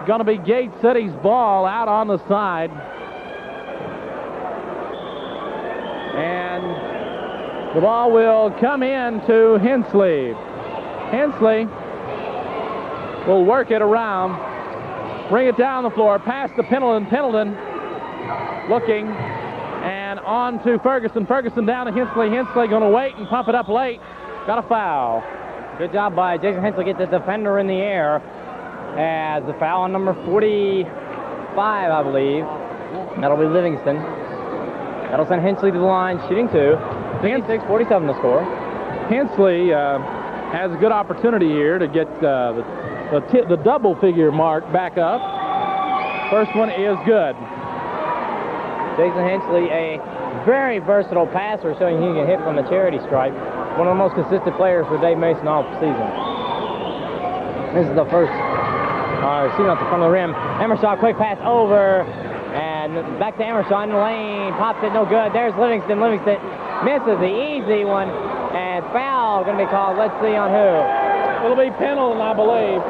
going to be Gate City's ball out on the side. And the ball will come in to Hensley. Hensley will work it around, bring it down the floor, pass to Pendleton. Pendleton looking, and on to Ferguson. Ferguson down to Hensley. Hensley going to wait and pump it up late. Got a foul. Good job by Jason Hensley. Get the defender in the air. As the foul on number 45, I believe. That'll be Livingston. That'll send Hensley to the line, shooting 2. 56-47 the score. Hensley has a good opportunity here to get the double figure mark back up. First one is good. Jason Hensley, a very versatile passer, showing he can hit from the charity stripe. One of the most consistent players for Dave Mason all season. This is the first, shooting off the front of the rim. Emershaw, quick pass over, and back to Emershaw in the lane. Pops it, no good. There's Livingston. Livingston misses the easy one, and foul going to be called. Let's see on who. It'll be Pendleton, I believe.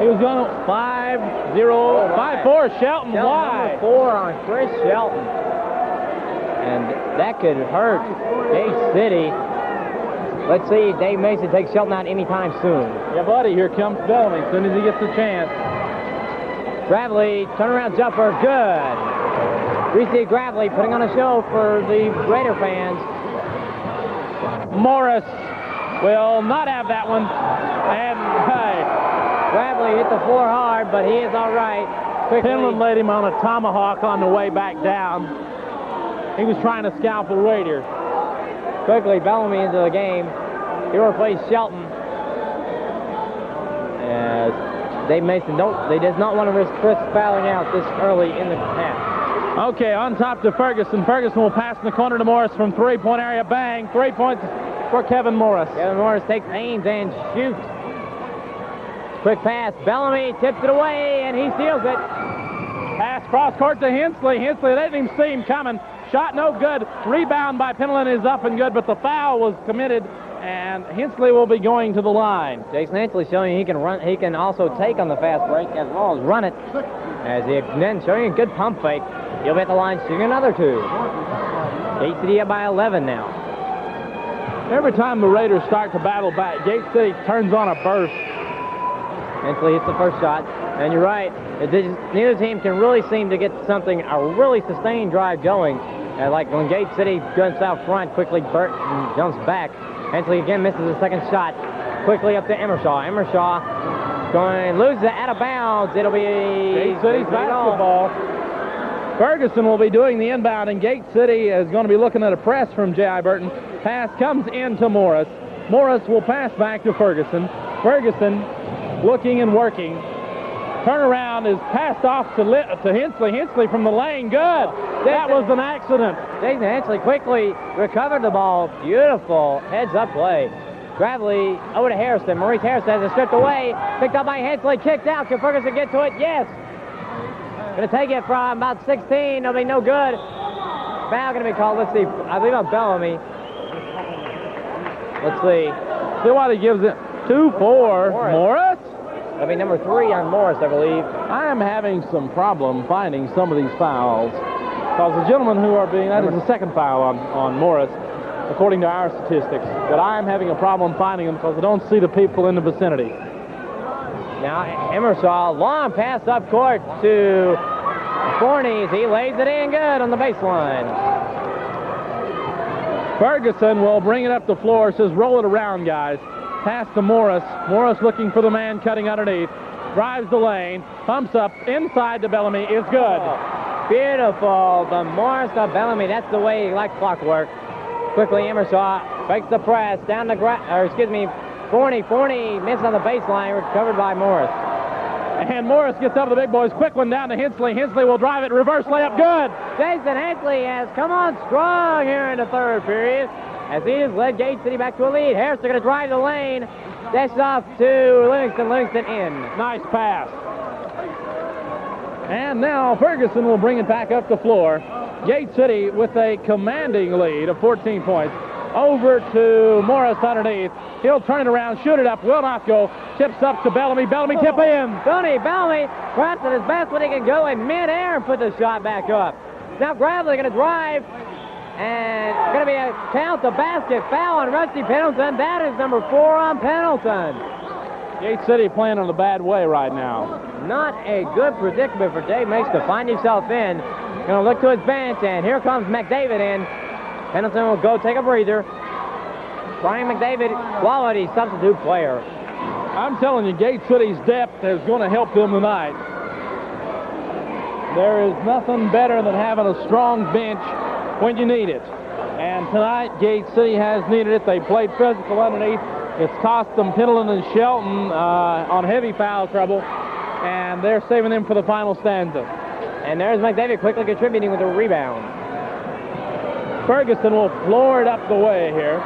He was going to 5-4. Shelton wide. Number 4 on Chris Shelton. And that could hurt Gate City. Let's see if Dave Mason takes Shelton out anytime soon. Yeah, buddy, here comes Bellamy as soon as he gets the chance. Gravely, turnaround jumper, good. Reese Gravely putting on a show for the Raider fans. Morris will not have that one. And, hey, Gravely hit the floor hard, but he is all right. Pendleton laid him on a tomahawk on the way back down. He was trying to scalp a Raider. Quickly, Bellamy into the game. He replaced Shelton. As Dave Mason does not want to risk Chris fouling out this early in the half. Okay, on top to Ferguson. Ferguson will pass in the corner to Morris from 3-point area. Bang, 3 points for Kevin Morris. Kevin Morris takes aim and shoots. Quick pass. Bellamy tips it away, and he steals it. Pass cross court to Hensley. Hensley, they didn't even see him coming. Shot no good. Rebound by Pendleton is up and good, but the foul was committed, and Hensley will be going to the line. Jason Hensley showing he can run. He can also take on the fast break as well as run it. As he then showing a good pump fake. He'll be at the line shooting another 2. Gate City up by 11 now. Every time the Raiders start to battle back, Gate City turns on a burst. Hensley hits the first shot, and you're right. Neither team can really seem to get something, a really sustained drive going. Like when Gate City guns out front, quickly Burton jumps back. Hensley again misses the second shot. Quickly up to Emershaw. Emershaw loses it out of bounds. It'll be Gate City's basketball. Ferguson will be doing the inbound, and Gate City is going to be looking at a press from J.I. Burton. Pass comes into Morris. Morris will pass back to Ferguson. Ferguson looking and working. Turnaround is passed off to Hensley. Hensley from the lane. Good. That was an accident. Jason Hensley quickly recovered the ball. Beautiful heads-up play. Gravely over to Harrison. Maurice Harrison has it stripped away. Picked up by Hensley. Kicked out. Can Ferguson get to it? Yes. Going to take it from about 16. It'll be no good. Foul going to be called. Let's see. I believe on Bellamy. Let's see. See what he gives it. 2 for Morris. That'll be number 3 on Morris, I believe. I am having some problem finding some of these fouls. Because the gentlemen who are being, that is the second foul on Morris, according to our statistics. But I am having a problem finding them because I don't see the people in the vicinity. Now, Emershaw, long pass up court to Forney. He lays it in good on the baseline. Ferguson will bring it up the floor, says roll it around, guys. Pass to Morris. Morris looking for the man cutting underneath. Drives the lane. Pumps up inside to Bellamy. Is good. Beautiful. The Morris to Bellamy. That's the way he likes clockwork. Quickly, Emershaw breaks the press. Down the Forney. Forney missed on the baseline. Recovered by Morris. And Morris gets up to the big boys. Quick one down to Hensley. Hensley will drive it. Reverse layup. Good. Jason Hensley has come on strong here in the third period, as he has led Gate City back to a lead. Harris going to drive the lane. Dash off to Livingston. Livingston in. Nice pass. And now Ferguson will bring it back up the floor. Gate City with a commanding lead of 14 points. Over to Morris underneath. He'll turn it around, shoot it up, will not go. Tips up to Bellamy. Bellamy tip in. Tony Bellamy perhaps at his best when he can go in midair and put the shot back up. Now Gravely going to drive. And going to be a count the basket foul on Rusty Pendleton. That is number 4 on Pendleton. Gate City playing in a bad way right now. Not a good predicament for Dave Mix to find himself in. Going to look to his bench, and here comes McDavid in. Pendleton will go take a breather. Brian McDavid, quality substitute player. I'm telling you, Gate City's depth is going to help them tonight. There is nothing better than having a strong bench when you need it. And tonight, Gate City has needed it. They played physical underneath. It's cost them Pendleton and Shelton on heavy foul trouble, and they're saving them for the final stanza. And there's McDavid quickly contributing with a rebound. Ferguson will floor it up the way here.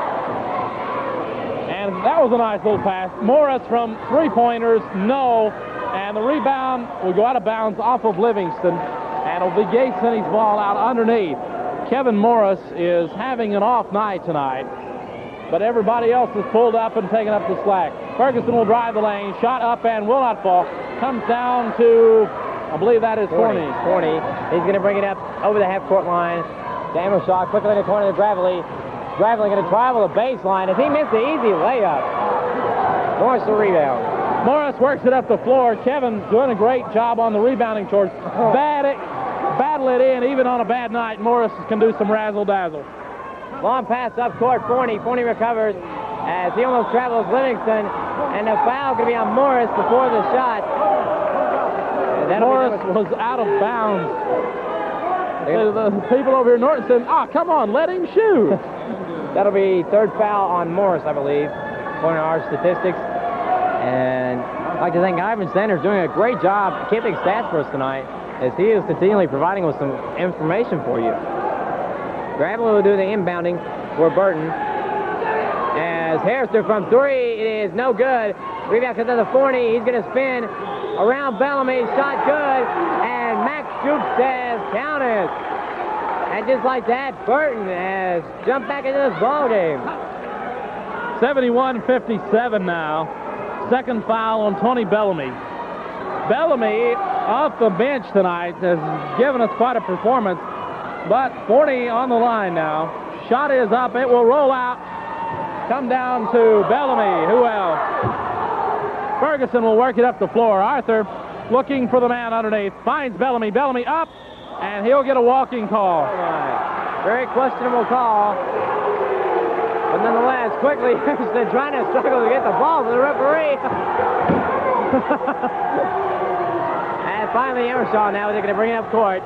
And that was a nice little pass. Morris from three-pointers, no. And the rebound will go out of bounds off of Livingston. And it'll be Gate City's ball out underneath. Kevin Morris is having an off night tonight. But everybody else has pulled up and taken up the slack. Ferguson will drive the lane. Shot up and will not fall. Comes down to, I believe that is Forney. Forney. He's going to bring it up over the half-court line. Emershaw quickly in the corner to Gravely. Gravely going to travel the baseline as he missed the easy layup. Morris the rebound. Morris works it up the floor. Kevin's doing a great job on the rebounding chores. Battle it in even on a bad night. Morris can do some razzle-dazzle. Long pass up court. Forney. Forney recovers as he almost travels Livingston. And the foul could be on Morris before the shot. Morris was out of bounds. The people over here in Norton said, come on, let him shoot. That'll be third foul on Morris, I believe, according to our statistics. And I'd like to thank Ivan Sanders doing a great job keeping stats for us tonight, as he is continually providing us some information for you. Gravely will do the inbounding for Burton. As Harrison from 3, it is no good. Rebound comes to the Forney. He's going to spin around Bellamy. Shot good. And Max Juke says count it. And just like that, Burton has jumped back into this ball game. 71-57 now. Second foul on Tony Bellamy. Bellamy off the bench tonight has given us quite a performance. But Forney on the line now. Shot is up. It will roll out. Come down to Bellamy. Who else? Ferguson will work it up the floor. Arthur looking for the man underneath. Finds Bellamy. Bellamy up. And he'll get a walking call. Very questionable call. But nonetheless, quickly, Harrison trying to struggle to get the ball to the referee. And finally, Emershaw now, they're going to bring it up court.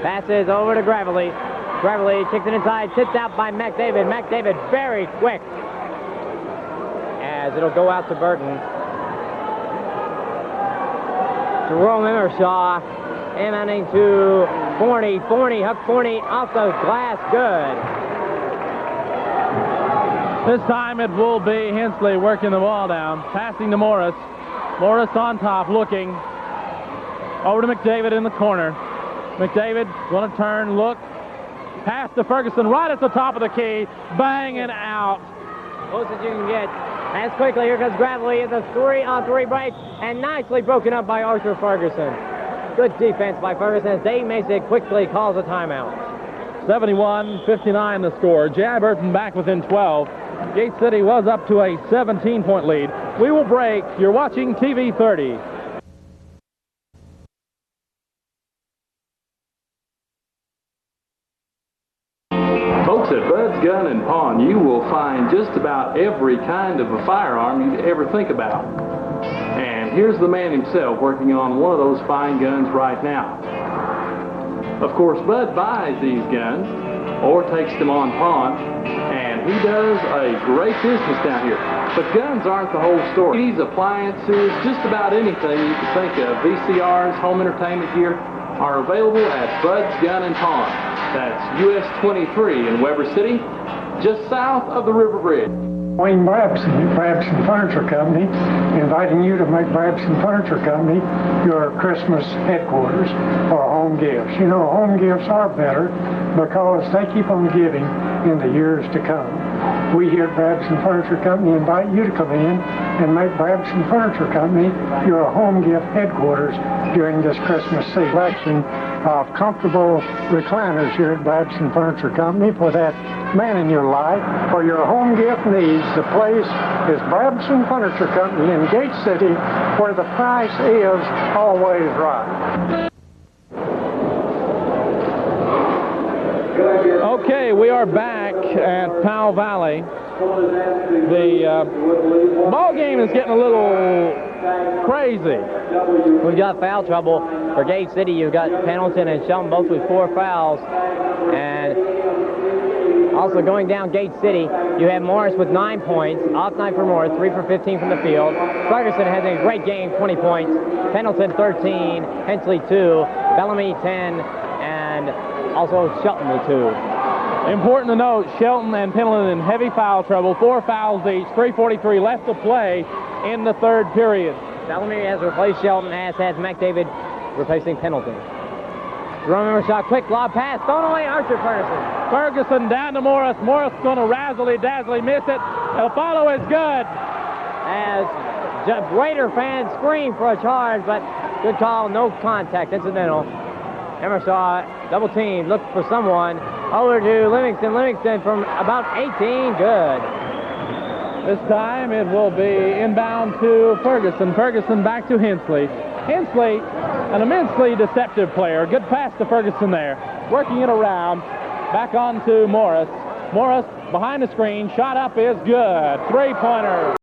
Passes over to Gravely. Gravely kicks it inside, sits out by McDavid. McDavid very quick. As it'll go out to Burton. Jerome Emershaw, emanating to Forney. Huck Forney off the glass, good. This time it will be Hensley working the ball down, passing to Morris. Morris on top, looking. Over to McDavid in the corner. McDavid going to turn, look. Pass to Ferguson right at the top of the key. Bang and out. Close as you can get. As quickly, here comes Gravely. It's a 3-on-3 break, and nicely broken up by Arthur Ferguson. Good defense by Ferguson as Dave Mason quickly calls a timeout. 71-59 the score. J.I. Burton back within 12. Gate City was up to a 17-point lead. We will break. You're watching TV 30. Folks, at Bud's Gun and Pawn, you will find just about every kind of a firearm you'd ever think about. And here's the man himself working on one of those fine guns right now. Of course, Bud buys these guns or takes them on pawn, and he does a great business down here. But guns aren't the whole story. These appliances, just about anything you can think of, VCRs, home entertainment gear, are available at Bud's Gun and Pawn. That's US 23 in Weber City, just south of the River Bridge. Wayne Brabson at Brabson Furniture Company, inviting you to make Brabson Furniture Company your Christmas headquarters for home gifts. You know, home gifts are better because they keep on giving in the years to come. We here at Brabson Furniture Company invite you to come in and make Brabson Furniture Company your home gift headquarters during this Christmas season. Selection of comfortable recliners here at Brabson Furniture Company for that man in your life. For your home gift needs, the place is Brabson Furniture Company in Gate City, where the price is always right. Okay, we are back at Powell Valley. The ball game is getting a little crazy. We've got foul trouble for Gate City. You've got Pendleton and Shelton both with 4 fouls. And also going down Gate City, you have Morris with 9 points. Off night for Morris, 3 for 15 from the field. Ferguson has a great game, 20 points. Pendleton 13, Hensley 2, Bellamy 10, and also Shelton with 2. Important to note, Shelton and Pendleton in heavy foul trouble. 4 fouls each, 3:43 left to play in the third period. Bellamy has replaced Shelton, as has McDavid replacing Pendleton. Jerome Emershaw, quick lob pass, thrown away, Arthur Ferguson. Ferguson down to Morris. Morris going to razzly-dazzly miss it. The follow is good. As Raider fans scream for a charge, but good call, no contact, incidental. Emershaw, double team, look for someone. Over to Livingston. Livingston from about 18, good. This time it will be inbound to Ferguson. Ferguson back to Hensley. Hensley, an immensely deceptive player. Good pass to Ferguson there. Working it around. Back on to Morris. Morris behind the screen. Shot up is good. 3-pointer.